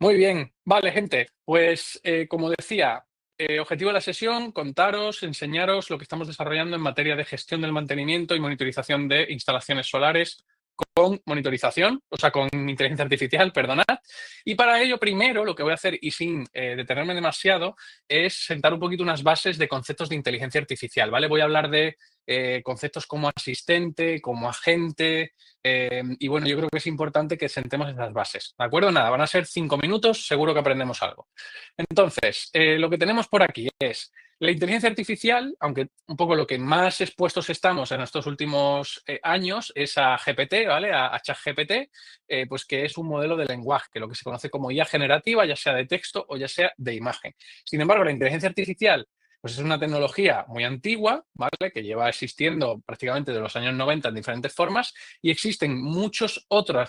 Muy bien, vale, gente. Pues como decía, objetivo de la sesión, contaros, enseñaros lo que estamos desarrollando en materia de gestión del mantenimiento y monitorización de instalaciones solares con monitorización, o sea, con inteligencia artificial, perdonad. Y para ello, primero, lo que voy a hacer, y sin detenerme demasiado, es sentar un poquito unas bases de conceptos de inteligencia artificial, ¿vale? Voy a hablar de conceptos como asistente, como agente, y bueno, yo creo que es importante que sentemos esas bases, ¿de acuerdo? Nada, van a ser 5 minutos, seguro que aprendemos algo. Entonces, lo que tenemos por aquí es la inteligencia artificial, aunque un poco lo que más expuestos estamos en estos últimos años es a GPT, ¿vale? A ChatGPT, pues que es un modelo de lenguaje, que lo que se conoce como IA generativa, ya sea de texto o ya sea de imagen. Sin embargo, la inteligencia artificial pues es una tecnología muy antigua, ¿vale? Que lleva existiendo prácticamente de los años 90 en diferentes formas y existen muchas otras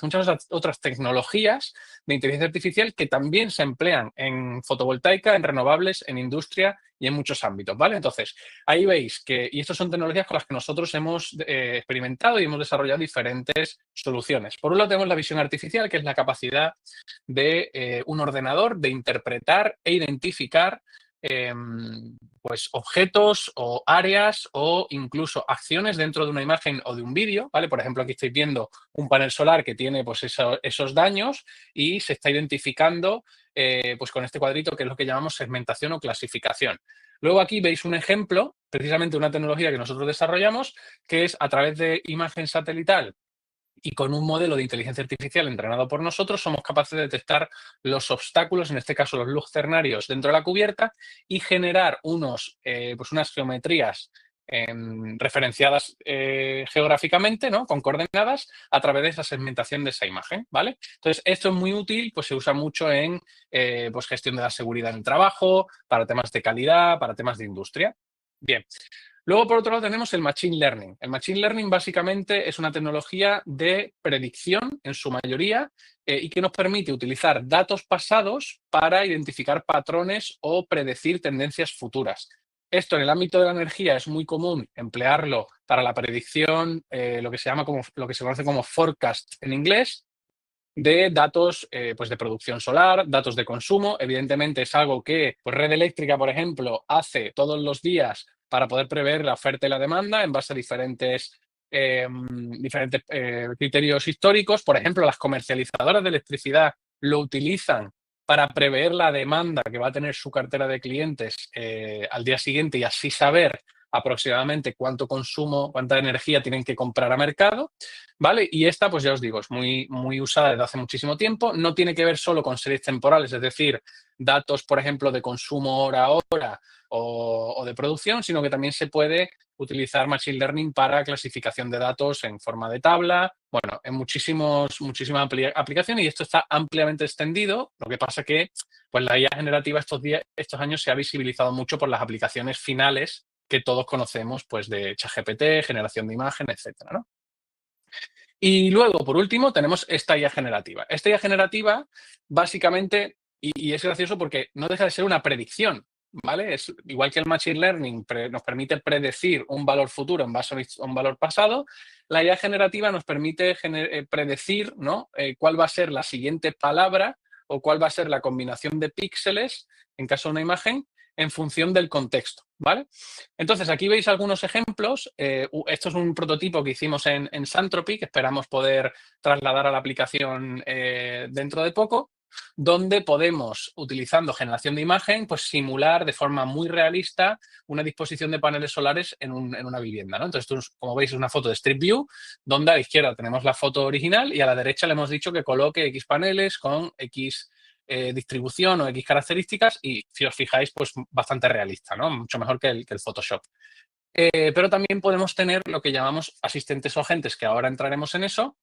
tecnologías de inteligencia artificial que también se emplean en fotovoltaica, en renovables, en industria y en muchos ámbitos, ¿vale? Entonces, ahí veis que, y estas son tecnologías con las que nosotros hemos experimentado y hemos desarrollado diferentes soluciones. Por un lado tenemos la visión artificial, que es la capacidad de un ordenador de interpretar e identificar pues objetos o áreas o incluso acciones dentro de una imagen o de un vídeo, ¿vale? Por ejemplo, aquí estáis viendo un panel solar que tiene pues esos daños y se está identificando pues con este cuadrito que es lo que llamamos segmentación o clasificación. Luego aquí veis un ejemplo, precisamente de una tecnología que nosotros desarrollamos, que es a través de imagen satelital y con un modelo de inteligencia artificial entrenado por nosotros somos capaces de detectar los obstáculos, en este caso los lucernarios dentro de la cubierta y generar pues unas geometrías referenciadas geográficamente, ¿no? Con coordenadas a través de esa segmentación de esa imagen, ¿vale? Entonces, esto es muy útil, pues se usa mucho en pues gestión de la seguridad en el trabajo, para temas de calidad, para temas de industria. Bien. Luego, por otro lado, tenemos el Machine Learning. El Machine Learning básicamente es una tecnología de predicción, en su mayoría, y que nos permite utilizar datos pasados para identificar patrones o predecir tendencias futuras. Esto en el ámbito de la energía es muy común emplearlo para la predicción, lo que se conoce como forecast en inglés, de datos pues de producción solar, datos de consumo. Evidentemente es algo que pues, Red Eléctrica, por ejemplo, hace todos los días para poder prever la oferta y la demanda en base a diferentes criterios históricos. Por ejemplo, las comercializadoras de electricidad lo utilizan para prever la demanda que va a tener su cartera de clientes al día siguiente y así saber aproximadamente cuánto consumo, cuánta energía tienen que comprar a mercado, ¿vale? Y esta, pues ya os digo, es muy, muy usada desde hace muchísimo tiempo. No tiene que ver solo con series temporales, es decir, datos, por ejemplo, de consumo hora a hora o de producción, sino que también se puede utilizar Machine Learning para clasificación de datos en forma de tabla, bueno, en muchísimas aplicaciones y esto está ampliamente extendido. Lo que pasa que pues, la IA generativa estos años se ha visibilizado mucho por las aplicaciones finales que todos conocemos, pues de ChatGPT, generación de imagen, etcétera, ¿no? Y luego, por último, tenemos esta IA generativa. Esta IA generativa, básicamente, y es gracioso porque no deja de ser una predicción, ¿vale? Es igual que el Machine Learning nos permite predecir un valor futuro en base a un valor pasado, la IA generativa nos permite predecir, ¿no? Cuál va a ser la siguiente palabra o cuál va a ser la combinación de píxeles, en caso de una imagen, en función del contexto, ¿vale? Entonces, aquí veis algunos ejemplos. Esto es un prototipo que hicimos en Santropy, que esperamos poder trasladar a la aplicación dentro de poco, donde podemos, utilizando generación de imagen, pues simular de forma muy realista una disposición de paneles solares en una vivienda, ¿no? Entonces, esto, como veis, es una foto de Street View, donde a la izquierda tenemos la foto original y a la derecha le hemos dicho que coloque X paneles con X distribución o X características y si os fijáis, pues bastante realista, ¿no? Mucho mejor que el Photoshop. Pero también podemos tener lo que llamamos asistentes o agentes, que ahora entraremos en eso,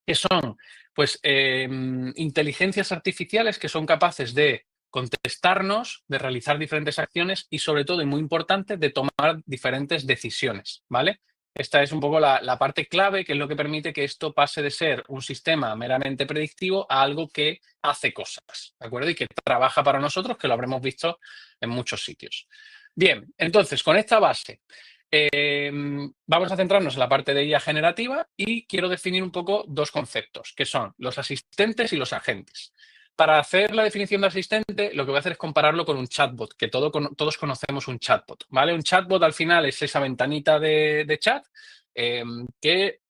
que son pues inteligencias artificiales que son capaces de contestarnos, de realizar diferentes acciones y sobre todo, y muy importante, de tomar diferentes decisiones, ¿vale? Esta es un poco la parte clave, que es lo que permite que esto pase de ser un sistema meramente predictivo a algo que hace cosas, ¿de acuerdo? Y que trabaja para nosotros, que lo habremos visto en muchos sitios. Bien, entonces, con esta base, vamos a centrarnos en la parte de IA generativa y quiero definir un poco dos conceptos, que son los asistentes y los agentes. Para hacer la definición de asistente, lo que voy a hacer es compararlo con un chatbot, que todos conocemos un chatbot, ¿vale? Un chatbot al final es esa ventanita de chat que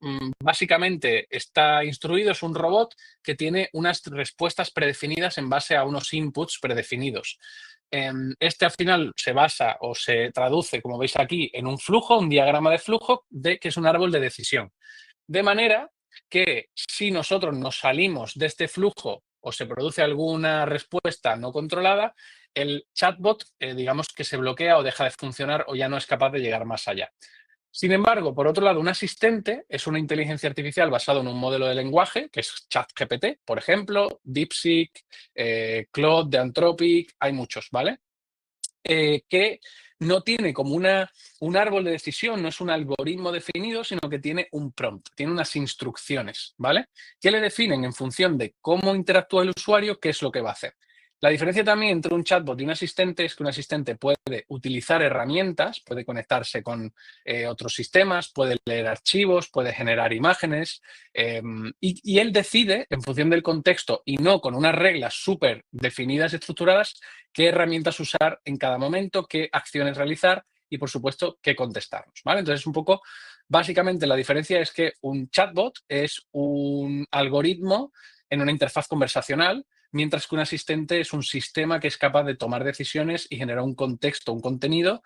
básicamente está instruido, es un robot que tiene unas respuestas predefinidas en base a unos inputs predefinidos. Este al final se basa o se traduce, como veis aquí, en un flujo, un diagrama de flujo, que es un árbol de decisión. De manera que si nosotros nos salimos de este flujo o se produce alguna respuesta no controlada, el chatbot, digamos que se bloquea o deja de funcionar o ya no es capaz de llegar más allá. Sin embargo, por otro lado, un asistente es una inteligencia artificial basada en un modelo de lenguaje, que es ChatGPT, por ejemplo, DeepSeek, Claude de Anthropic, hay muchos, ¿vale? Que no tiene como un árbol de decisión, no es un algoritmo definido, sino que tiene un prompt, tiene unas instrucciones, ¿vale? Que le definen en función de cómo interactúa el usuario, qué es lo que va a hacer. La diferencia también entre un chatbot y un asistente es que un asistente puede utilizar herramientas, puede conectarse con otros sistemas, puede leer archivos, puede generar imágenes y él decide, en función del contexto y no con unas reglas súper definidas y estructuradas, qué herramientas usar en cada momento, qué acciones realizar y, por supuesto, qué contestarnos, ¿vale? Entonces, un poco, básicamente, la diferencia es que un chatbot es un algoritmo en una interfaz conversacional, mientras que un asistente es un sistema que es capaz de tomar decisiones y generar un contexto, un contenido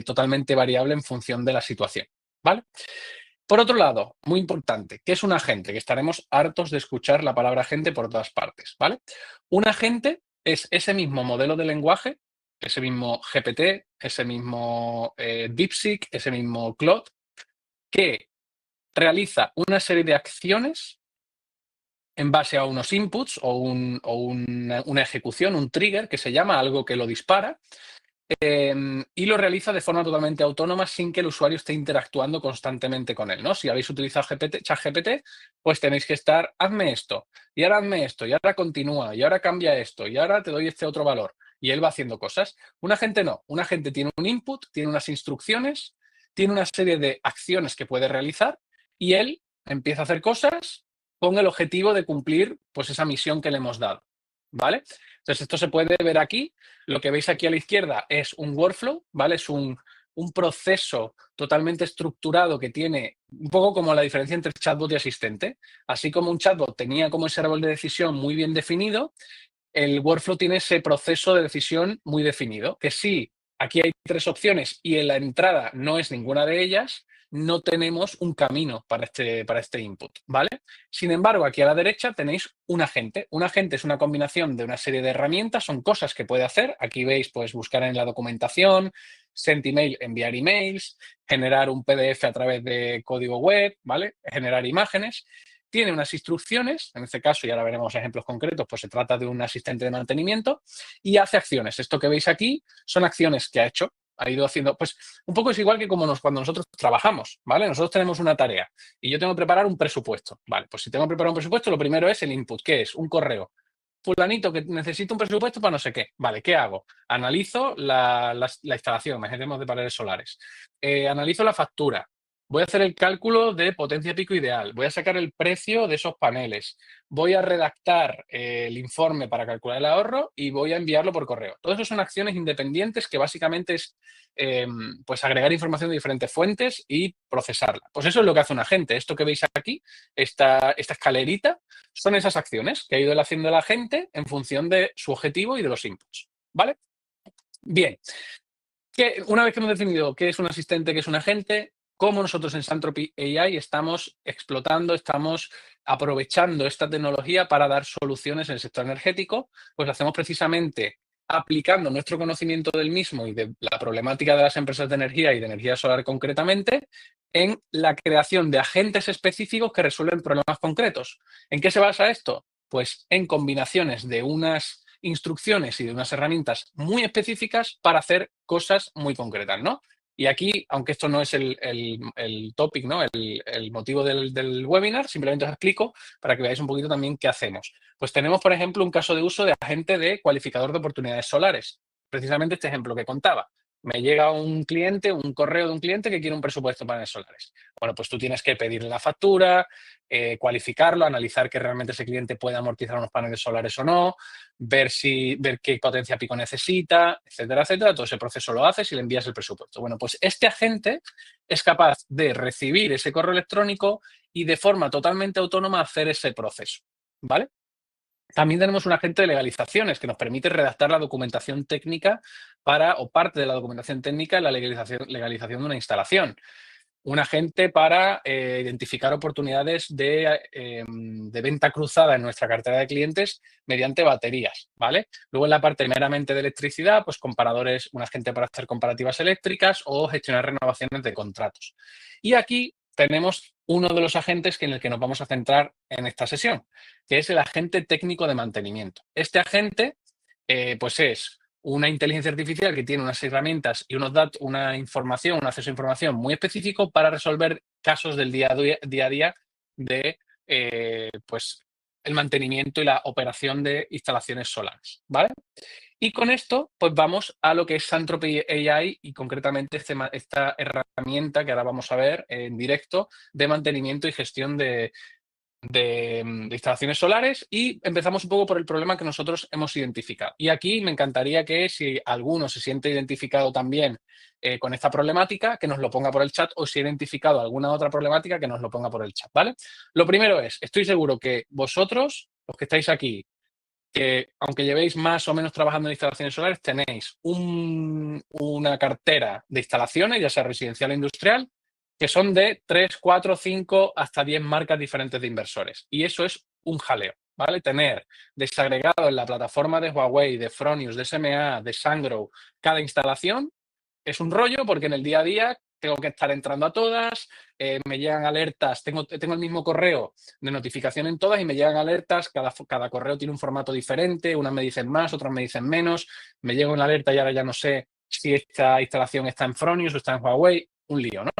totalmente variable en función de la situación, ¿vale? Por otro lado, muy importante, ¿qué es un agente? Que estaremos hartos de escuchar la palabra agente por todas partes, ¿vale? Un agente es ese mismo modelo de lenguaje, ese mismo GPT, ese mismo DeepSeek, ese mismo Claude, que realiza una serie de acciones en base a unos inputs o una ejecución, un trigger que se llama, algo que lo dispara, y lo realiza de forma totalmente autónoma sin que el usuario esté interactuando constantemente con él, ¿no? Si habéis utilizado ChatGPT, pues tenéis que estar, hazme esto, y ahora hazme esto, y ahora continúa, y ahora cambia esto, y ahora te doy este otro valor. Y él va haciendo cosas. Un agente no. Un agente tiene un input, tiene unas instrucciones, tiene una serie de acciones que puede realizar y él empieza a hacer cosas con el objetivo de cumplir pues esa misión que le hemos dado, ¿vale? Entonces, esto se puede ver aquí. Lo que veis aquí a la izquierda es un workflow, ¿vale? Es un proceso totalmente estructurado que tiene un poco como la diferencia entre chatbot y asistente. Así como un chatbot tenía como ese árbol de decisión muy bien definido, el workflow tiene ese proceso de decisión muy definido, que si aquí hay tres opciones y en la entrada no es ninguna de ellas, no tenemos un camino para este input, ¿vale? Sin embargo, aquí a la derecha tenéis un agente. Un agente es una combinación de una serie de herramientas, son cosas que puede hacer. Aquí veis, pues, buscar en la documentación, send email, enviar emails, generar un PDF a través de código web, ¿vale? Generar imágenes. Tiene unas instrucciones, en este caso, y ahora veremos ejemplos concretos, pues se trata de un asistente de mantenimiento y hace acciones. Esto que veis aquí son acciones que ha hecho, ha ido haciendo, pues un poco es igual que como cuando nosotros trabajamos, ¿vale? Nosotros tenemos una tarea y yo tengo que preparar un presupuesto, ¿vale? Pues si tengo que preparar un presupuesto, lo primero es el input, que es un correo. Fulanito, que necesito un presupuesto para no sé qué. Vale, ¿qué hago? Analizo la instalación, imaginemos de paneles solares. Analizo la factura. Voy a hacer el cálculo de potencia pico ideal. Voy a sacar el precio de esos paneles. Voy a redactar el informe para calcular el ahorro y voy a enviarlo por correo. Todo eso son acciones independientes que básicamente es pues agregar información de diferentes fuentes y procesarla. Pues eso es lo que hace un agente. Esto que veis aquí, esta escalerita, son esas acciones que ha ido haciendo la gente en función de su objetivo y de los inputs, ¿vale? Bien, una vez que hemos definido qué es un asistente, qué es un agente, cómo nosotros en Santropy AI estamos explotando, estamos aprovechando esta tecnología para dar soluciones en el sector energético, pues lo hacemos precisamente aplicando nuestro conocimiento del mismo y de la problemática de las empresas de energía y de energía solar concretamente, en la creación de agentes específicos que resuelven problemas concretos. ¿En qué se basa esto? Pues en combinaciones de unas instrucciones y de unas herramientas muy específicas para hacer cosas muy concretas, ¿no? Y aquí, aunque esto no es el topic, ¿no? El motivo del webinar, simplemente os explico para que veáis un poquito también qué hacemos. Pues tenemos, por ejemplo, un caso de uso de agente de cualificador de oportunidades solares. Precisamente este ejemplo que contaba. Me llega un cliente, un correo de un cliente que quiere un presupuesto para paneles solares. Bueno, pues tú tienes que pedirle la factura, cualificarlo, analizar que realmente ese cliente puede amortizar unos paneles solares o no, ver qué potencia pico necesita, etcétera, etcétera. Todo ese proceso lo haces y le envías el presupuesto. Bueno, pues este agente es capaz de recibir ese correo electrónico y de forma totalmente autónoma hacer ese proceso, ¿vale? También tenemos un agente de legalizaciones que nos permite redactar la documentación técnica o parte de la documentación técnica en la legalización de una instalación. Un agente para identificar oportunidades de venta cruzada en nuestra cartera de clientes mediante baterías, ¿vale? Luego en la parte meramente de electricidad, pues comparadores, un agente para hacer comparativas eléctricas o gestionar renovaciones de contratos. Y aquí tenemos uno de los agentes en el que nos vamos a centrar en esta sesión, que es el agente técnico de mantenimiento. Este agente, pues es una inteligencia artificial que tiene unas herramientas y una información, un acceso a información muy específico para resolver casos del día a día de pues, el mantenimiento y la operación de instalaciones solares, ¿vale? Y con esto, pues vamos a lo que es Santropy AI y concretamente esta herramienta que ahora vamos a ver en directo de mantenimiento y gestión de instalaciones solares, y empezamos un poco por el problema que nosotros hemos identificado. Y aquí me encantaría que si alguno se siente identificado también con esta problemática, que nos lo ponga por el chat, o si ha identificado alguna otra problemática, que nos lo ponga por el chat, ¿vale? Lo primero es, estoy seguro que vosotros, los que estáis aquí, que aunque llevéis más o menos trabajando en instalaciones solares, tenéis una cartera de instalaciones, ya sea residencial o industrial, que son de 3, 4, 5, hasta 10 marcas diferentes de inversores. Y eso es un jaleo, ¿vale? Tener desagregado en la plataforma de Huawei, de Fronius, de SMA, de Sungrow, cada instalación es un rollo, porque en el día a día tengo que estar entrando a todas, me llegan alertas, tengo el mismo correo de notificación en todas y me llegan alertas, cada correo tiene un formato diferente, unas me dicen más, otras me dicen menos, me llega una alerta y ahora ya no sé si esta instalación está en Fronius o está en Huawei, un lío, ¿no?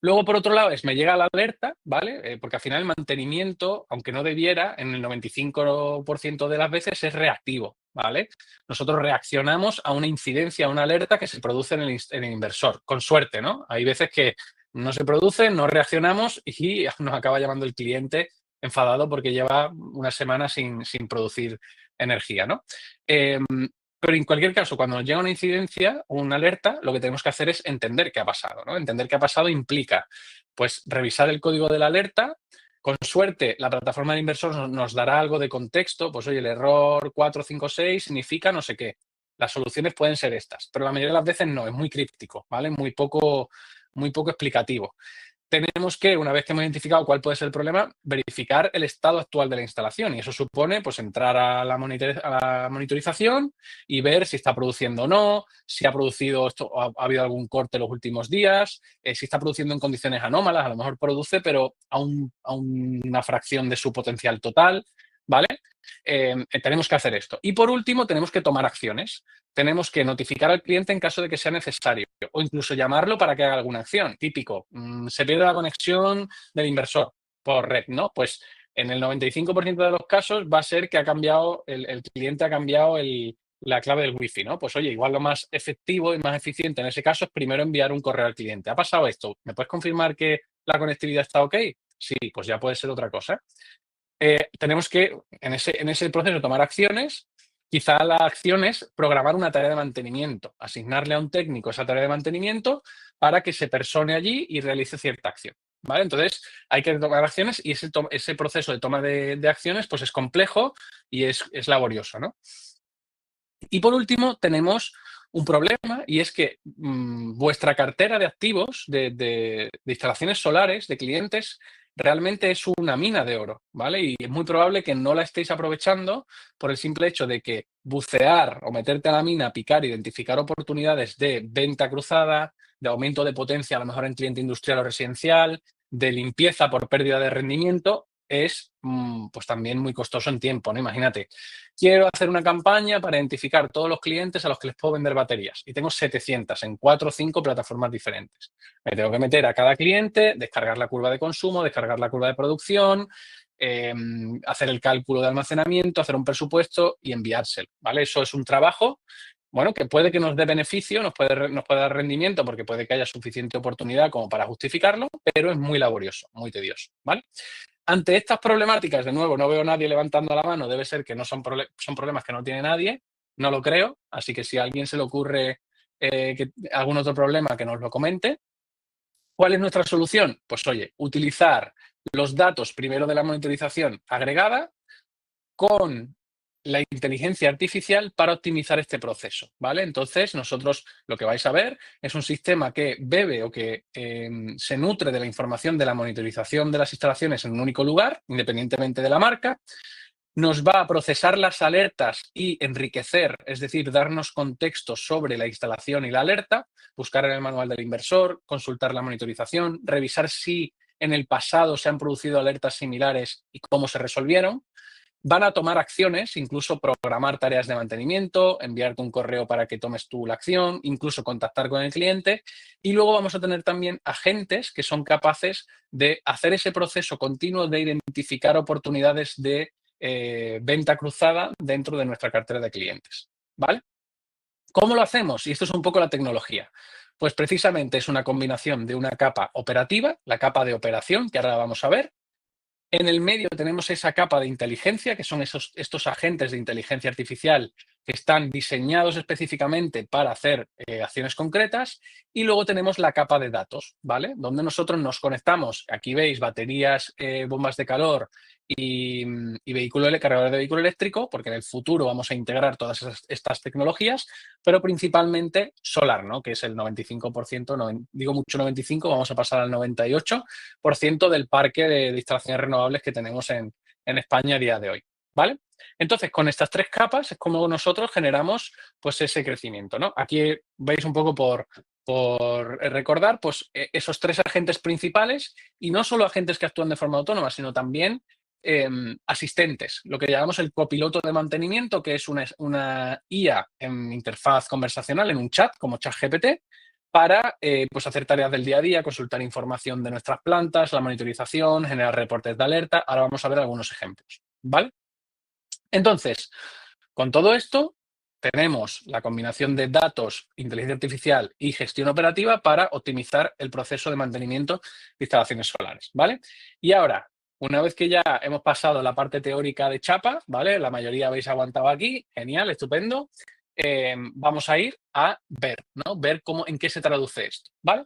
Luego, por otro lado, me llega la alerta, ¿vale? Porque al final el mantenimiento, aunque no debiera, en el 95% de las veces es reactivo, ¿vale? Nosotros reaccionamos a una incidencia, a una alerta que se produce en el inversor, con suerte, ¿no? Hay veces que no se produce, no reaccionamos y nos acaba llamando el cliente enfadado porque lleva una semana sin producir energía, ¿no? Pero en cualquier caso, cuando nos llega una incidencia o una alerta, lo que tenemos que hacer es entender qué ha pasado, ¿no? Entender qué ha pasado implica, pues, revisar el código de la alerta. Con suerte, la plataforma de inversor nos dará algo de contexto, pues, oye, el error 456 significa no sé qué. Las soluciones pueden ser estas, pero la mayoría de las veces no, es muy críptico, ¿vale? Muy poco explicativo. Tenemos que, una vez que hemos identificado cuál puede ser el problema, verificar el estado actual de la instalación. Y eso supone, pues, entrar a la monitorización y ver si está produciendo o no, si ha producido esto, ha habido algún corte en los últimos días, si está produciendo en condiciones anómalas, a lo mejor produce, pero a una fracción de su potencial total, ¿vale? Tenemos que hacer esto. Y por último, tenemos que tomar acciones. Tenemos que notificar al cliente en caso de que sea necesario, o incluso llamarlo para que haga alguna acción. Típico, se pierde la conexión del inversor por red, ¿no? Pues en el 95% de los casos va a ser que el cliente ha cambiado la clave del wifi, ¿no? Pues oye, igual lo más efectivo y más eficiente en ese caso es primero enviar un correo al cliente. ¿Ha pasado esto? ¿Me puedes confirmar que la conectividad está ok? Sí, pues ya puede ser otra cosa. Tenemos que, en ese proceso, tomar acciones. Quizá la acción es programar una tarea de mantenimiento, asignarle a un técnico esa tarea de mantenimiento para que se persone allí y realice cierta acción, ¿vale? Entonces, hay que tomar acciones y ese proceso de toma de acciones, pues, es complejo y es laborioso, ¿no? Y por último, tenemos un problema, y es que vuestra cartera de activos, de instalaciones solares, de clientes, realmente es una mina de oro, ¿vale? Y es muy probable que no la estéis aprovechando por el simple hecho de que bucear o meterte a la mina, picar, identificar oportunidades de venta cruzada, de aumento de potencia, a lo mejor en cliente industrial o residencial, de limpieza por pérdida de rendimiento, es pues también muy costoso en tiempo, ¿no? Imagínate, quiero hacer una campaña para identificar todos los clientes a los que les puedo vender baterías y tengo 700 en 4 o 5 plataformas diferentes. Me tengo que meter a cada cliente, descargar la curva de consumo, descargar la curva de producción, hacer el cálculo de almacenamiento, hacer un presupuesto y enviárselo, ¿vale? Eso es un trabajo bueno, que puede que nos dé beneficio, nos puede dar rendimiento porque puede que haya suficiente oportunidad como para justificarlo, pero es muy laborioso, muy tedioso, ¿vale? Ante estas problemáticas, de nuevo, no veo a nadie levantando la mano, debe ser que no son problemas que no tiene nadie, no lo creo, así que si a alguien se le ocurre algún otro problema, que nos lo comente. ¿Cuál es nuestra solución? Pues oye, utilizar los datos primero de la monitorización agregada con la inteligencia artificial para optimizar este proceso, ¿vale? Entonces, nosotros lo que vais a ver es un sistema que bebe o que se nutre de la información de la monitorización de las instalaciones en un único lugar, independientemente de la marca, nos va a procesar las alertas y enriquecer, es decir, darnos contexto sobre la instalación y la alerta, buscar en el manual del inversor, consultar la monitorización, revisar si en el pasado se han producido alertas similares y cómo se resolvieron. Van a tomar acciones, incluso programar tareas de mantenimiento, enviarte un correo para que tomes tú la acción, incluso contactar con el cliente. Y luego vamos a tener también agentes que son capaces de hacer ese proceso continuo de identificar oportunidades de venta cruzada dentro de nuestra cartera de clientes. ¿Vale? ¿Cómo lo hacemos? Y esto es un poco la tecnología. Pues precisamente es una combinación de una capa operativa, la capa de operación, que ahora la vamos a ver. En el medio tenemos esa capa de inteligencia, que son estos agentes de inteligencia artificial que están diseñados específicamente para hacer acciones concretas. Y luego tenemos la capa de datos, ¿vale? Donde nosotros nos conectamos. Aquí veis baterías, bombas de calor y cargadores de vehículo eléctrico, porque en el futuro vamos a integrar todas estas tecnologías, pero principalmente solar, ¿no? Que es el 95%, digo mucho 95, vamos a pasar al 98% del parque de instalaciones renovables que tenemos en España a día de hoy, ¿vale? Entonces, con estas tres capas es como nosotros generamos pues ese crecimiento, ¿no? Aquí veis un poco por recordar pues esos tres agentes principales, y no solo agentes que actúan de forma autónoma, sino también asistentes, lo que llamamos el copiloto de mantenimiento, que es una IA en interfaz conversacional, en un chat como ChatGPT, para pues hacer tareas del día a día, consultar información de nuestras plantas, la monitorización, generar reportes de alerta. Ahora vamos a ver algunos ejemplos, ¿vale? Entonces, con todo esto, tenemos la combinación de datos, inteligencia artificial y gestión operativa para optimizar el proceso de mantenimiento de instalaciones solares, ¿vale? Y ahora, una vez que ya hemos pasado la parte teórica de chapa, ¿vale? La mayoría habéis aguantado aquí, genial, estupendo. Vamos a ir a ver, ¿no? Ver en qué se traduce esto, ¿vale?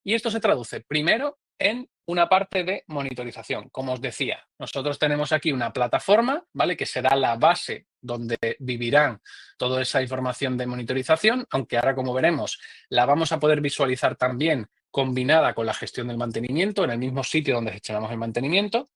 Y esto se traduce primero en una parte de monitorización. Como os decía, nosotros tenemos aquí una plataforma, ¿vale? Que será la base donde vivirán toda esa información de monitorización, aunque ahora, como veremos, la vamos a poder visualizar también combinada con la gestión del mantenimiento en el mismo sitio donde gestionamos el mantenimiento.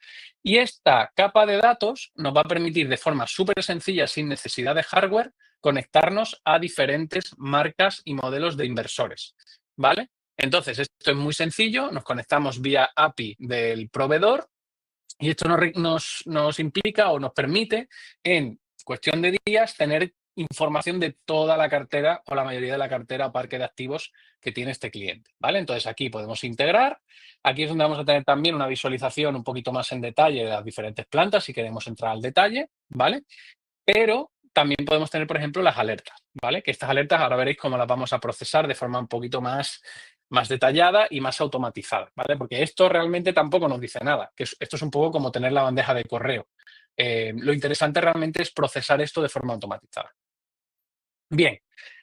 Y esta capa de datos nos va a permitir de forma súper sencilla, sin necesidad de hardware, conectarnos a diferentes marcas y modelos de inversores, ¿vale? Entonces, esto es muy sencillo, nos conectamos vía API del proveedor y esto nos implica o nos permite, en cuestión de días, tener información de toda la cartera o la mayoría de la cartera o parque de activos que tiene este cliente, ¿vale? Entonces, aquí podemos integrar. Aquí es donde vamos a tener también una visualización un poquito más en detalle de las diferentes plantas, si queremos entrar al detalle, ¿vale? Pero también podemos tener, por ejemplo, las alertas, ¿vale? Que estas alertas ahora veréis cómo las vamos a procesar de forma un poquito más detallada y más automatizada, ¿vale? Porque esto realmente tampoco nos dice nada, que esto es un poco como tener la bandeja de correo. Lo interesante realmente es procesar esto de forma automatizada. Bien,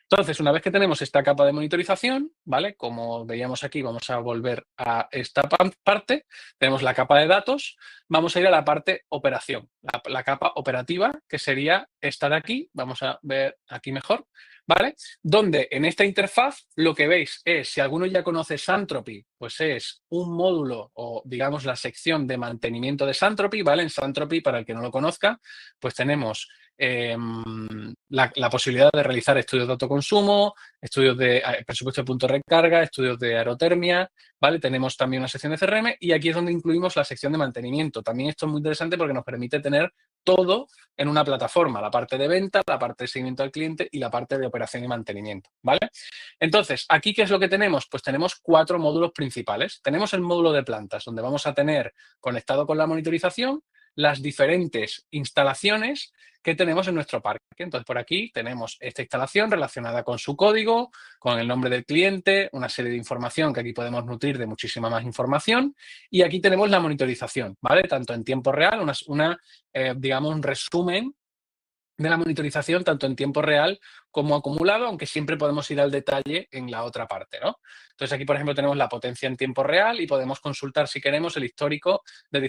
entonces, una vez que tenemos esta capa de monitorización, ¿vale? Como veíamos aquí, vamos a volver a esta parte. Tenemos la capa de datos. Vamos a ir a la parte operación, la capa operativa, que sería esta de aquí. Vamos a ver aquí mejor, ¿vale? Donde en esta interfaz lo que veis es, si alguno ya conoce Santropy, pues es un módulo o, digamos, la sección de mantenimiento de Santropy, ¿vale? En Santropy, para el que no lo conozca, pues tenemos la posibilidad de realizar estudios de autoconsumo, estudios de presupuesto de punto de recarga, estudios de aerotermia, ¿vale? Tenemos también una sección de CRM y aquí es donde incluimos la sección de mantenimiento. También esto es muy interesante porque nos permite tener todo en una plataforma, la parte de venta, la parte de seguimiento al cliente y la parte de operación y mantenimiento, ¿vale? Entonces, ¿aquí qué es lo que tenemos? Pues tenemos 4 módulos principales. Tenemos el módulo de plantas, donde vamos a tener conectado con la monitorización las diferentes instalaciones que tenemos en nuestro parque. Entonces, por aquí tenemos esta instalación relacionada con su código, con el nombre del cliente, una serie de información que aquí podemos nutrir de muchísima más información. Y aquí tenemos la monitorización, ¿vale? Tanto en tiempo real, digamos, un resumen de la monitorización tanto en tiempo real como acumulado, aunque siempre podemos ir al detalle en la otra parte, ¿no? Entonces aquí, por ejemplo, tenemos la potencia en tiempo real y podemos consultar, si queremos, el histórico de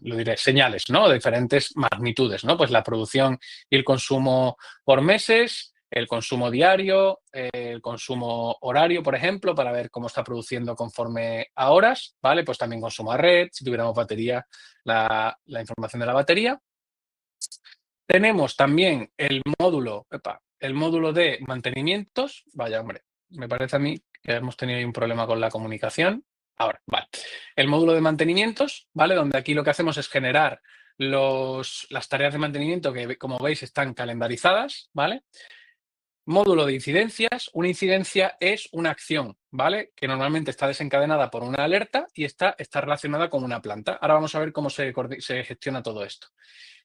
lo diré, señales, ¿no? De diferentes magnitudes, ¿no? Pues la producción y el consumo por meses, el consumo diario, el consumo horario, por ejemplo, para ver cómo está produciendo conforme a horas, ¿vale? Pues también consumo a red, si tuviéramos batería, la información de la batería. Tenemos también el módulo de mantenimientos. Vaya, hombre, me parece a mí que hemos tenido ahí un problema con la comunicación. Ahora, vale. El módulo de mantenimientos, ¿vale? Donde aquí lo que hacemos es generar las tareas de mantenimiento que, como veis, están calendarizadas, ¿vale? Módulo de incidencias. Una incidencia es una acción, ¿vale? Que normalmente está desencadenada por una alerta y está relacionada con una planta. Ahora vamos a ver cómo se gestiona todo esto.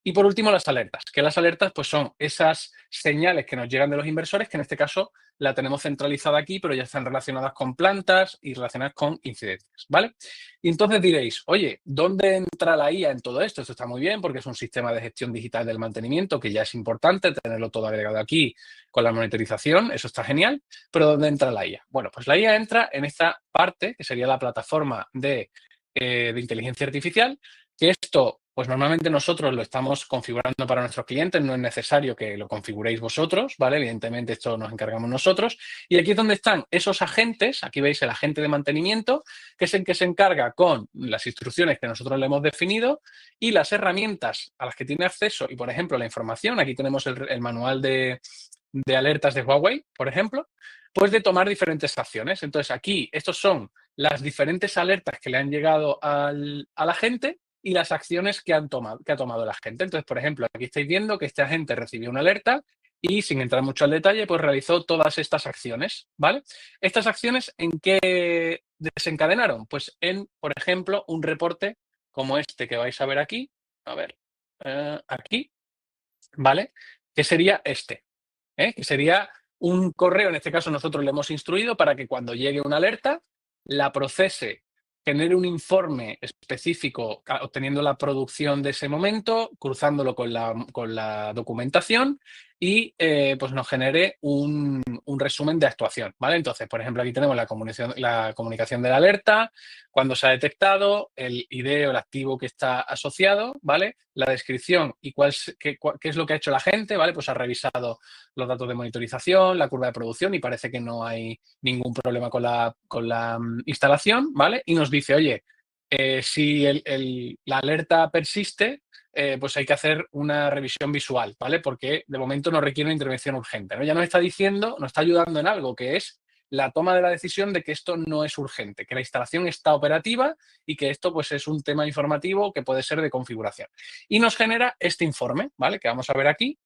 Y por último, las alertas, que las alertas pues son esas señales que nos llegan de los inversores, que en este caso la tenemos centralizada aquí, pero ya están relacionadas con plantas y relacionadas con incidencias, ¿vale? Y entonces diréis, oye, ¿dónde entra la IA en todo esto? Esto está muy bien porque es un sistema de gestión digital del mantenimiento que ya es importante tenerlo todo agregado aquí con la monitorización, eso está genial, pero ¿dónde entra la IA? Bueno, pues la IA entra en esta parte, que sería la plataforma de inteligencia artificial, que esto, pues normalmente nosotros lo estamos configurando para nuestros clientes, no es necesario que lo configuréis vosotros, ¿vale? Evidentemente esto nos encargamos nosotros. Y aquí es donde están esos agentes, aquí veis el agente de mantenimiento, que es el que se encarga con las instrucciones que nosotros le hemos definido y las herramientas a las que tiene acceso y, por ejemplo, la información. Aquí tenemos el manual de alertas de Huawei, por ejemplo, pues de tomar diferentes acciones. Entonces aquí, estos son las diferentes alertas que le han llegado a la gente y las acciones que ha tomado la gente. Entonces, por ejemplo, aquí estáis viendo que este agente recibió una alerta y, sin entrar mucho al detalle, pues realizó todas estas acciones, ¿vale? Estas acciones, ¿en qué desencadenaron? Pues en, por ejemplo, un reporte como este que vais a ver aquí, a ver, aquí, ¿vale? Que sería este, que sería un correo. En este caso nosotros le hemos instruido para que cuando llegue una alerta, la procese, genere un informe específico obteniendo la producción de ese momento, cruzándolo con la documentación y pues nos genere un resumen de actuación, ¿vale? Entonces, por ejemplo, aquí tenemos la comunicación de la alerta, cuando se ha detectado, el ID o el activo que está asociado, ¿vale? La descripción y qué es lo que ha hecho la gente, ¿vale? Pues ha revisado los datos de monitorización, la curva de producción y parece que no hay ningún problema con la instalación, ¿vale? Y nos dice, oye, si la alerta persiste, pues hay que hacer una revisión visual, ¿vale? Porque de momento no requiere una intervención urgente, ¿no? Ya nos está diciendo, nos está ayudando en algo que es la toma de la decisión de que esto no es urgente, que la instalación está operativa y que esto pues es un tema informativo que puede ser de configuración. Y nos genera este informe, ¿vale? Que vamos a ver aquí.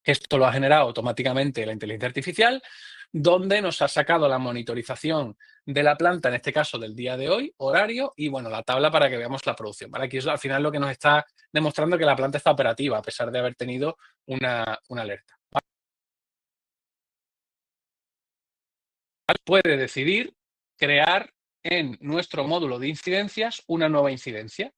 Esto lo ha generado automáticamente la inteligencia artificial, donde nos ha sacado la monitorización de la planta, en este caso del día de hoy, horario, y bueno, la tabla para que veamos la producción. ¿Vale? Aquí es al final lo que nos está demostrando que la planta está operativa, a pesar de haber tenido una alerta. ¿Vale? Puede decidir crear en nuestro módulo de incidencias una nueva incidencia.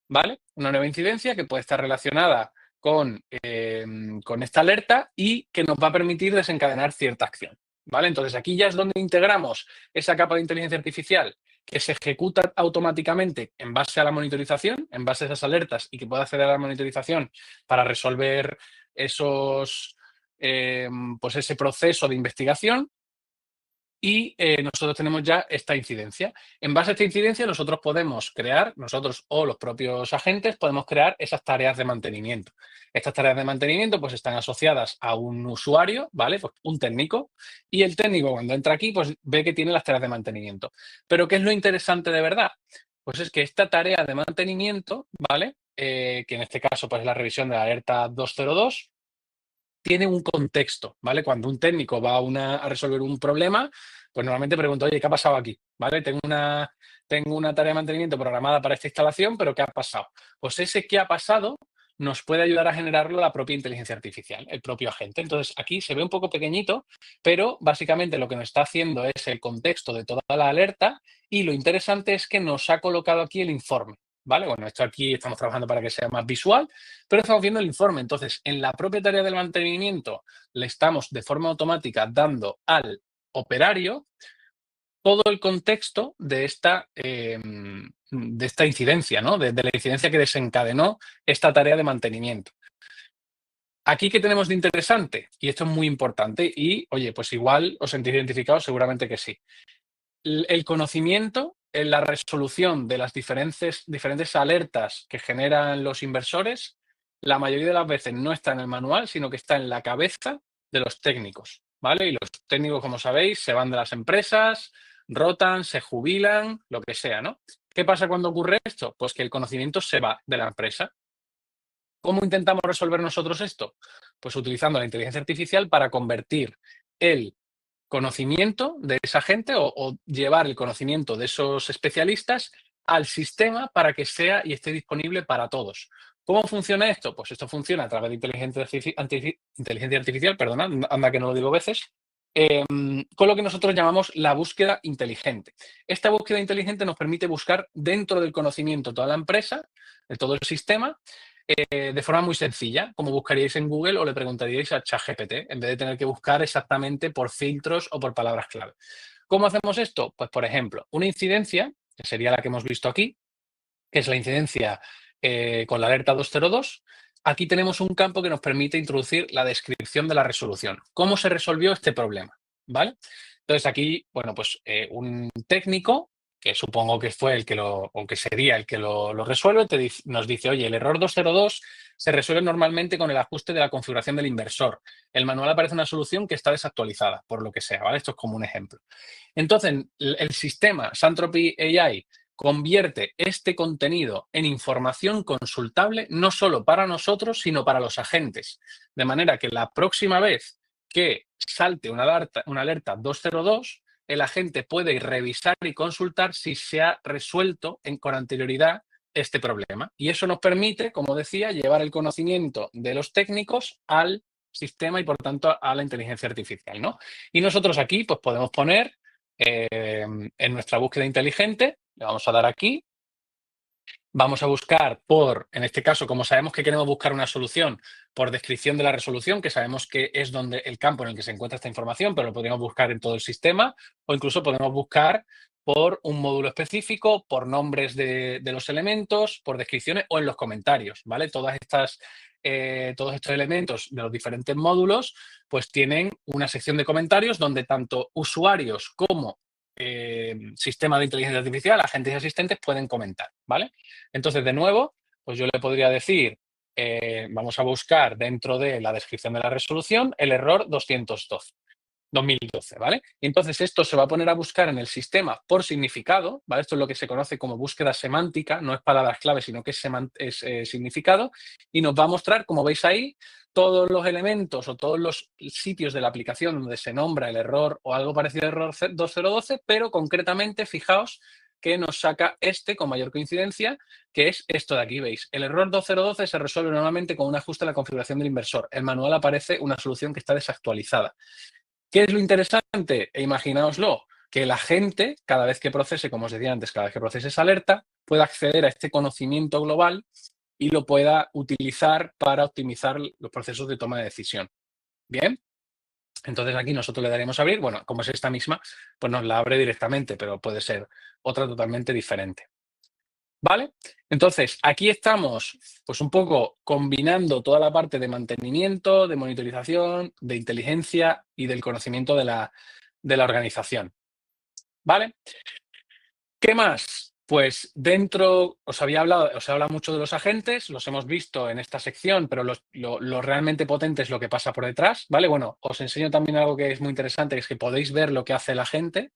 ¿Vale? Una nueva incidencia que puede estar relacionada con esta alerta y que nos va a permitir desencadenar cierta acción, ¿vale? Entonces, aquí ya es donde integramos esa capa de inteligencia artificial que se ejecuta automáticamente en base a la monitorización, en base a esas alertas y que puede acceder a la monitorización para resolver pues ese proceso de investigación. Y nosotros tenemos ya esta incidencia. En base a esta incidencia, nosotros podemos crear, nosotros o los propios agentes, podemos crear esas tareas de mantenimiento. Estas tareas de mantenimiento pues están asociadas a un usuario, ¿vale? Pues un técnico. Y el técnico, cuando entra aquí, pues ve que tiene las tareas de mantenimiento. Pero ¿qué es lo interesante de verdad? Pues es que esta tarea de mantenimiento, ¿vale? Que en este caso pues es la revisión de la alerta 202, tiene un contexto, ¿vale? Cuando un técnico va a resolver un problema, pues normalmente pregunta, oye, ¿qué ha pasado aquí? ¿Vale? Tengo una tarea de mantenimiento programada para esta instalación, pero ¿qué ha pasado? Pues ese qué ha pasado nos puede ayudar a generarlo la propia inteligencia artificial, el propio agente. Entonces, aquí se ve un poco pequeñito, pero básicamente lo que nos está haciendo es el contexto de toda la alerta y lo interesante es que nos ha colocado aquí el informe. ¿Vale? Bueno, esto aquí estamos trabajando para que sea más visual, pero estamos viendo el informe. Entonces, en la propia tarea del mantenimiento le estamos de forma automática dando al operario todo el contexto de esta incidencia, ¿no? De la incidencia que desencadenó esta tarea de mantenimiento. Aquí, ¿qué tenemos de interesante? Y esto es muy importante y, oye, pues igual os sentís identificados, seguramente que sí. El conocimiento en la resolución de las diferentes alertas que generan los inversores, la mayoría de las veces no está en el manual, sino que está en la cabeza de los técnicos, ¿vale? Y los técnicos, como sabéis, se van de las empresas, rotan, se jubilan, lo que sea, ¿no? ¿Qué pasa cuando ocurre esto? Pues que el conocimiento se va de la empresa. ¿Cómo intentamos resolver nosotros esto? Pues utilizando la inteligencia artificial para convertir el conocimiento de esa gente o llevar el conocimiento de esos especialistas al sistema para que sea y esté disponible para todos. ¿Cómo funciona esto? Pues esto funciona a través de inteligencia artificial, perdona, anda que no lo digo veces, con lo que nosotros llamamos la búsqueda inteligente. Esta búsqueda inteligente nos permite buscar dentro del conocimiento toda la empresa, de todo el sistema, de forma muy sencilla, como buscaríais en Google o le preguntaríais a ChatGPT, en vez de tener que buscar exactamente por filtros o por palabras clave. ¿Cómo hacemos esto? Pues, por ejemplo, una incidencia, que sería la que hemos visto aquí, que es la incidencia con la alerta 202. Aquí tenemos un campo que nos permite introducir la descripción de la resolución. ¿Cómo se resolvió este problema? ¿Vale? Entonces aquí, bueno, pues un técnico, que supongo que fue el que o que sería el que lo resuelve, nos dice, oye, el error 202 se resuelve normalmente con el ajuste de la configuración del inversor. El manual aparece una solución que está desactualizada, por lo que sea, ¿vale? Esto es como un ejemplo. Entonces, el sistema Santropy AI convierte este contenido en información consultable no solo para nosotros, sino para los agentes. De manera que la próxima vez que salte una alerta 202, el agente puede revisar y consultar si se ha resuelto con anterioridad este problema. Y eso nos permite, como decía, llevar el conocimiento de los técnicos al sistema y, por tanto, a la inteligencia artificial, ¿no? Y nosotros aquí pues, podemos poner en nuestra búsqueda inteligente, le vamos a dar aquí, vamos a buscar en este caso, como sabemos que queremos buscar una solución, por descripción de la resolución, que sabemos que es donde el campo en el que se encuentra esta información, pero lo podríamos buscar en todo el sistema, o incluso podemos buscar por un módulo específico, por nombres de los elementos, por descripciones o en los comentarios, ¿vale? Todos estos elementos de los diferentes módulos, pues tienen una sección de comentarios donde tanto usuarios como sistema de inteligencia artificial, agentes y asistentes pueden comentar, ¿vale? Entonces, de nuevo, pues yo le podría decir, vamos a buscar dentro de la descripción de la resolución el error 2012, ¿vale? Y entonces esto se va a poner a buscar en el sistema por significado, ¿vale? Esto es lo que se conoce como búsqueda semántica, no es palabras clave, sino que es significado, y nos va a mostrar, como veis ahí, todos los elementos o todos los sitios de la aplicación donde se nombra el error o algo parecido al error 2012, pero concretamente, fijaos, que nos saca con mayor coincidencia, que es esto de aquí, ¿veis? El error 2012 se resuelve normalmente con un ajuste a la configuración del inversor. El manual aparece una solución que está desactualizada. ¿Qué es lo interesante? E imaginaoslo, que la gente, cada vez que procese, como os decía antes, cada vez que procese esa alerta, pueda acceder a este conocimiento global y lo pueda utilizar para optimizar los procesos de toma de decisión. ¿Bien? Entonces aquí nosotros le daremos a abrir, bueno, como es esta misma, pues nos la abre directamente, pero puede ser otra totalmente diferente. ¿Vale? Entonces, aquí estamos, pues un poco combinando toda la parte de mantenimiento, de monitorización, de inteligencia y del conocimiento de la organización. ¿Vale? ¿Qué más? Pues dentro, os he hablado mucho de los agentes, los hemos visto en esta sección, pero lo realmente potente es lo que pasa por detrás, ¿vale? Bueno, os enseño también algo que es muy interesante, que es que podéis ver lo que hace el agente,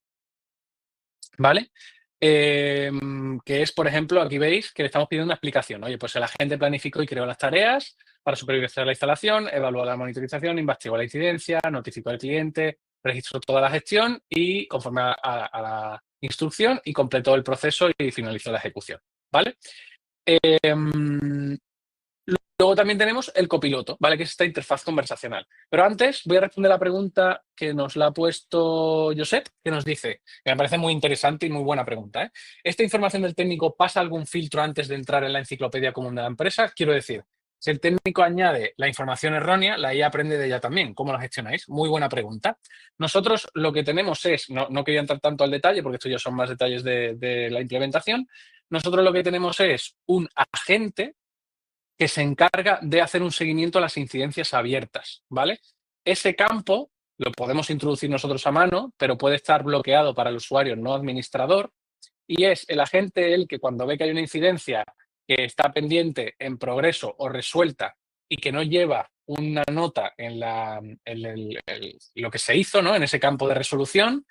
¿vale? que es, por ejemplo, aquí veis que le estamos pidiendo una explicación. Oye, pues el agente planificó y creó las tareas para supervisar la instalación, evaluó la monitorización, investigó la incidencia, notificó al cliente, registró toda la gestión y conforme a la instrucción y completó el proceso y finalizó la ejecución. ¿Vale? Luego también tenemos el copiloto, ¿vale? Que es esta interfaz conversacional. Pero antes voy a responder la pregunta que nos la ha puesto Josep, que nos dice, que me parece muy interesante y muy buena pregunta, ¿eh? ¿Esta información del técnico pasa algún filtro antes de entrar en la enciclopedia común de la empresa? Quiero decir, si el técnico añade la información errónea, la IA aprende de ella también. ¿Cómo lo gestionáis? Muy buena pregunta. Nosotros lo que tenemos es, no quería entrar tanto al detalle, porque esto ya son más detalles de la implementación. Nosotros lo que tenemos es un agente que se encarga de hacer un seguimiento a las incidencias abiertas, ¿vale? Ese campo lo podemos introducir nosotros a mano, pero puede estar bloqueado para el usuario no administrador, y es el agente el que cuando ve que hay una incidencia que está pendiente, en progreso o resuelta y que no lleva una nota en lo que se hizo, ¿no? En ese campo de resolución,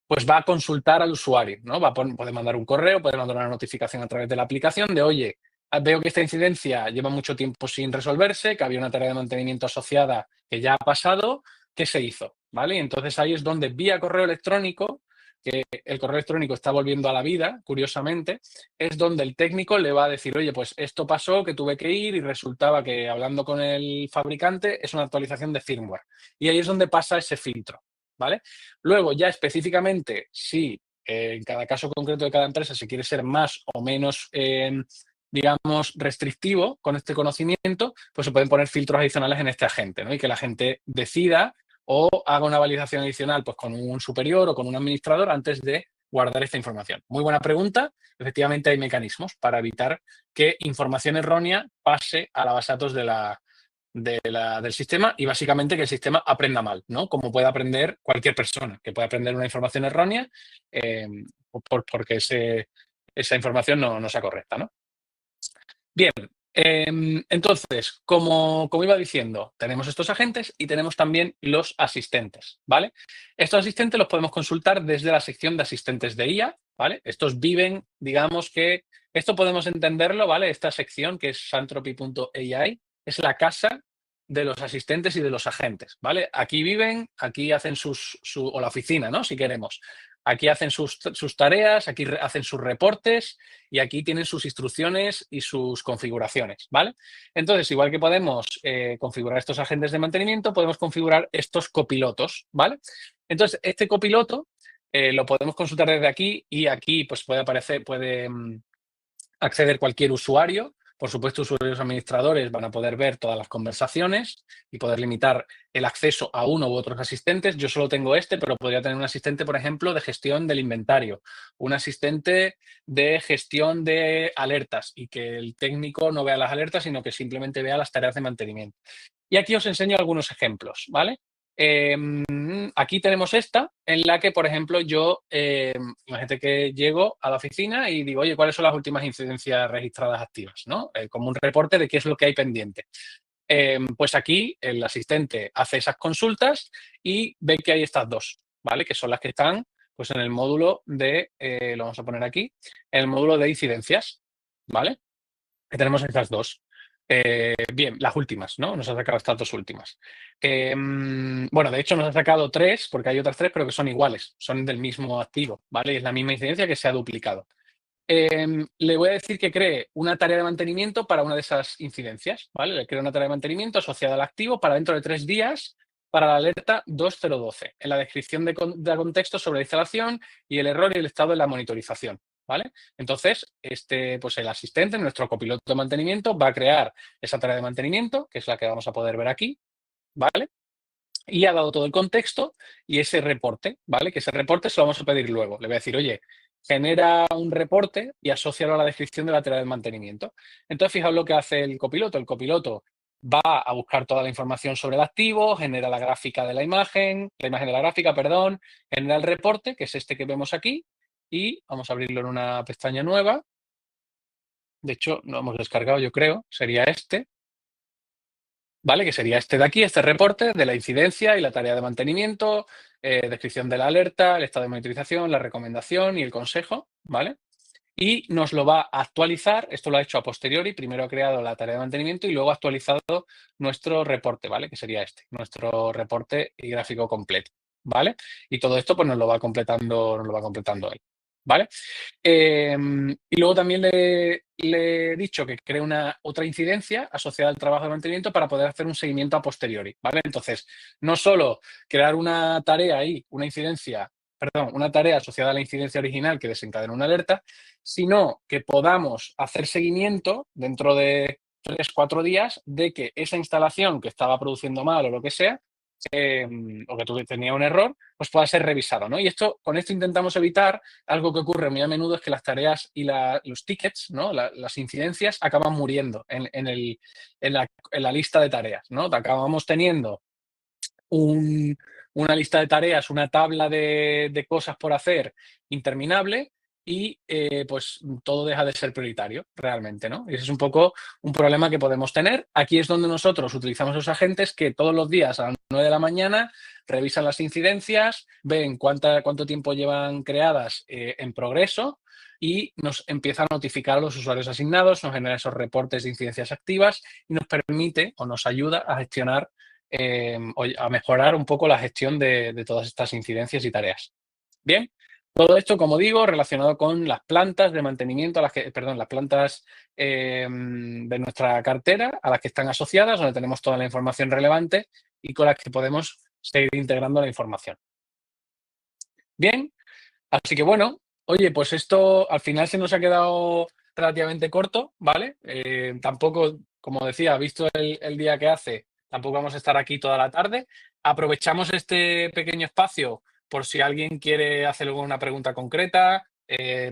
pues va a consultar al usuario, ¿no? Puede mandar un correo, puede mandar una notificación a través de la aplicación de, oye, veo que esta incidencia lleva mucho tiempo sin resolverse, que había una tarea de mantenimiento asociada que ya ha pasado, ¿qué se hizo? ¿Vale? Y entonces ahí es donde vía correo electrónico, que el correo electrónico está volviendo a la vida, curiosamente, es donde el técnico le va a decir, oye, pues esto pasó, que tuve que ir y resultaba que hablando con el fabricante es una actualización de firmware. Y ahí es donde pasa ese filtro, ¿vale? Luego, ya específicamente, si en cada caso concreto de cada empresa se quiere ser más o menos, digamos, restrictivo con este conocimiento, pues se pueden poner filtros adicionales en este agente, ¿no? Y que la gente decida o haga una validación adicional pues, con un superior o con un administrador antes de guardar esta información. Muy buena pregunta. Efectivamente, hay mecanismos para evitar que información errónea pase a la base de datos del sistema y básicamente que el sistema aprenda mal, ¿no? Como puede aprender cualquier persona, que puede aprender una información errónea porque esa información no sea correcta, ¿no? Bien, entonces, como iba diciendo, tenemos estos agentes y tenemos también los asistentes, ¿vale? Estos asistentes los podemos consultar desde la sección de asistentes de IA, ¿vale? Estos viven, digamos que, esto podemos entenderlo, ¿vale? Esta sección que es Santropy.ai es la casa de los asistentes y de los agentes, ¿vale? Aquí viven, aquí hacen o la oficina, ¿no? Si queremos. Aquí hacen sus tareas, aquí hacen sus reportes y aquí tienen sus instrucciones y sus configuraciones, ¿vale? Entonces, igual que podemos configurar estos agentes de mantenimiento, podemos configurar estos copilotos, ¿vale? Entonces, este copiloto lo podemos consultar desde aquí y aquí pues puede aparecer, puede acceder cualquier usuario. Por supuesto, usuarios administradores van a poder ver todas las conversaciones y poder limitar el acceso a uno u otros asistentes. Yo solo tengo este, pero podría tener un asistente, por ejemplo, de gestión del inventario, un asistente de gestión de alertas y que el técnico no vea las alertas, sino que simplemente vea las tareas de mantenimiento. Y aquí os enseño algunos ejemplos, ¿vale? Aquí tenemos esta, en la que, por ejemplo, yo, imagínate que llego a la oficina y digo, oye, ¿cuáles son las últimas incidencias registradas activas? ¿No? Como un reporte de qué es lo que hay pendiente. Pues aquí el asistente hace esas consultas y ve que hay estas dos, ¿vale? Que son las que están pues, en el módulo lo vamos a poner aquí, en el módulo de incidencias, ¿vale? Que tenemos estas dos. Bien, las últimas, ¿no? Nos ha sacado estas dos últimas. Bueno, de hecho nos ha sacado tres, porque hay otras tres, pero que son iguales, son del mismo activo, ¿vale? Y es la misma incidencia que se ha duplicado. Le voy a decir que cree una tarea de mantenimiento para una de esas incidencias, ¿vale? Le creo una tarea de mantenimiento asociada al activo para dentro de 3 días para la alerta 2012, en la descripción de contexto sobre la instalación y el error y el estado de la monitorización, ¿vale? Entonces, pues el asistente, nuestro copiloto de mantenimiento, va a crear esa tarea de mantenimiento, que es la que vamos a poder ver aquí, ¿vale? Y ha dado todo el contexto y ese reporte, ¿vale? Que ese reporte se lo vamos a pedir luego. Le voy a decir, oye, genera un reporte y asócialo a la descripción de la tarea de mantenimiento. Entonces, fijaos lo que hace el copiloto. El copiloto va a buscar toda la información sobre el activo, genera la gráfica de la imagen de la gráfica, perdón, genera el reporte, que es este que vemos aquí, y vamos a abrirlo en una pestaña nueva. De hecho, lo hemos descargado, yo creo, sería este. ¿Vale? Que sería este de aquí, este reporte de la incidencia y la tarea de mantenimiento, descripción de la alerta, el estado de monitorización, la recomendación y el consejo, ¿vale? Y nos lo va a actualizar, esto lo ha hecho a posteriori, primero ha creado la tarea de mantenimiento y luego ha actualizado nuestro reporte, ¿vale? Que sería este, nuestro reporte y gráfico completo, ¿vale? Y todo esto pues nos lo va completando él, ¿vale? Y luego también le he dicho que cree otra incidencia asociada al trabajo de mantenimiento para poder hacer un seguimiento a posteriori, ¿vale? Entonces, no solo crear una tarea ahí, una tarea asociada a la incidencia original que desencadena una alerta, sino que podamos hacer seguimiento dentro de 3-4 días de que esa instalación que estaba produciendo mal o lo que sea, o que tenía un error, pues pueda ser revisado, ¿no? Y con esto intentamos evitar algo que ocurre muy a menudo, es que las tareas y los tickets, ¿no? Las incidencias acaban muriendo en la lista de tareas, ¿no? Acabamos teniendo una lista de tareas, una tabla de cosas por hacer interminable y pues todo deja de ser prioritario realmente, ¿no? Y ese es un poco un problema que podemos tener. Aquí es donde nosotros utilizamos los agentes que todos los días a las 9 de la mañana revisan las incidencias, ven cuánto tiempo llevan creadas en progreso y nos empiezan a notificar a los usuarios asignados, nos genera esos reportes de incidencias activas y nos permite o nos ayuda a gestionar a mejorar un poco la gestión de todas estas incidencias y tareas. Bien, todo esto, como digo, relacionado con las plantas de mantenimiento, las plantas de nuestra cartera a las que están asociadas, donde tenemos toda la información relevante y con las que podemos seguir integrando la información. Bien, así que bueno, oye, pues esto al final se nos ha quedado relativamente corto, ¿vale? Tampoco, como decía, visto el día que hace, tampoco vamos a estar aquí toda la tarde. Aprovechamos este pequeño espacio por si alguien quiere hacer alguna pregunta concreta,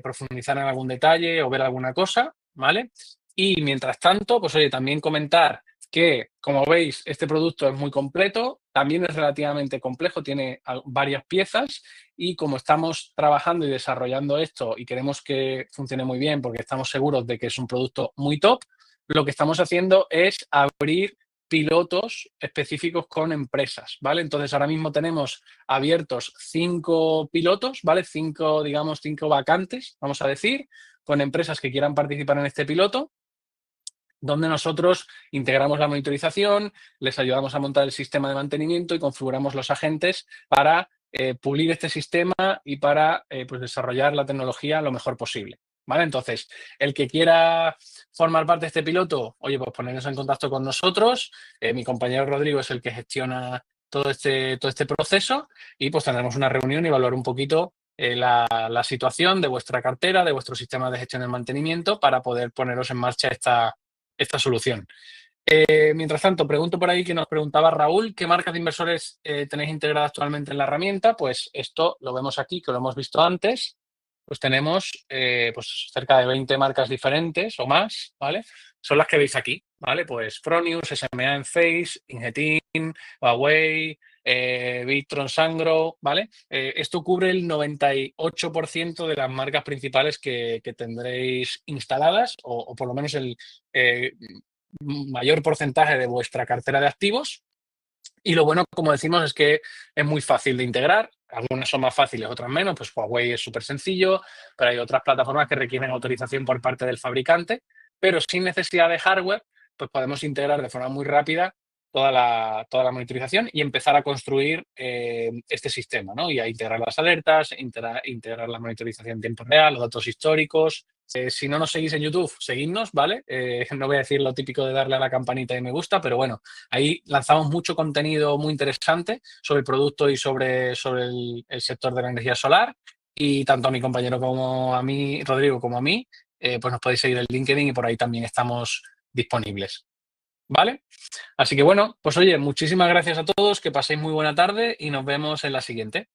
profundizar en algún detalle o ver alguna cosa, ¿vale? Y mientras tanto, pues oye, también comentar que, como veis, este producto es muy completo, también es relativamente complejo, tiene varias piezas y como estamos trabajando y desarrollando esto y queremos que funcione muy bien porque estamos seguros de que es un producto muy top, lo que estamos haciendo es abrir pilotos específicos con empresas, ¿vale? Entonces, ahora mismo tenemos abiertos 5 pilotos, ¿vale? 5 vacantes, vamos a decir, con empresas que quieran participar en este piloto, donde nosotros integramos la monitorización, les ayudamos a montar el sistema de mantenimiento y configuramos los agentes para pulir este sistema y para pues desarrollar la tecnología lo mejor posible, ¿vale? Entonces, el que quiera formar parte de este piloto, oye, pues ponernos en contacto con nosotros. Mi compañero Rodrigo es el que gestiona todo este proceso y pues tendremos una reunión y evaluar un poquito la situación de vuestra cartera, de vuestro sistema de gestión del mantenimiento para poder poneros en marcha esta solución. Mientras tanto, pregunto por ahí que nos preguntaba Raúl, ¿qué marcas de inversores tenéis integradas actualmente en la herramienta? Pues esto lo vemos aquí, que lo hemos visto antes. Pues tenemos pues cerca de 20 marcas diferentes o más, ¿vale? Son las que veis aquí, ¿vale? Pues Fronius, SMA Enphase, Ingetin, Huawei, Victron, Sangro, ¿vale? Esto cubre el 98% de las marcas principales que tendréis instaladas o por lo menos el mayor porcentaje de vuestra cartera de activos. Y lo bueno, como decimos, es que es muy fácil de integrar. Algunas son más fáciles, otras menos. Pues Huawei es súper sencillo, pero hay otras plataformas que requieren autorización por parte del fabricante, pero sin necesidad de hardware, pues podemos integrar de forma muy rápida toda la monitorización y empezar a construir este sistema, ¿no? Y a integrar las alertas, integrar la monitorización en tiempo real, los datos históricos. Si no nos seguís en YouTube, seguidnos, ¿vale? No voy a decir lo típico de darle a la campanita y me gusta, pero bueno, ahí lanzamos mucho contenido muy interesante sobre el producto y sobre el sector de la energía solar. Y tanto a mi compañero como a mí, Rodrigo, como a mí, pues nos podéis seguir en LinkedIn y por ahí también estamos disponibles. ¿Vale? Así que bueno, pues oye, muchísimas gracias a todos, que paséis muy buena tarde y nos vemos en la siguiente.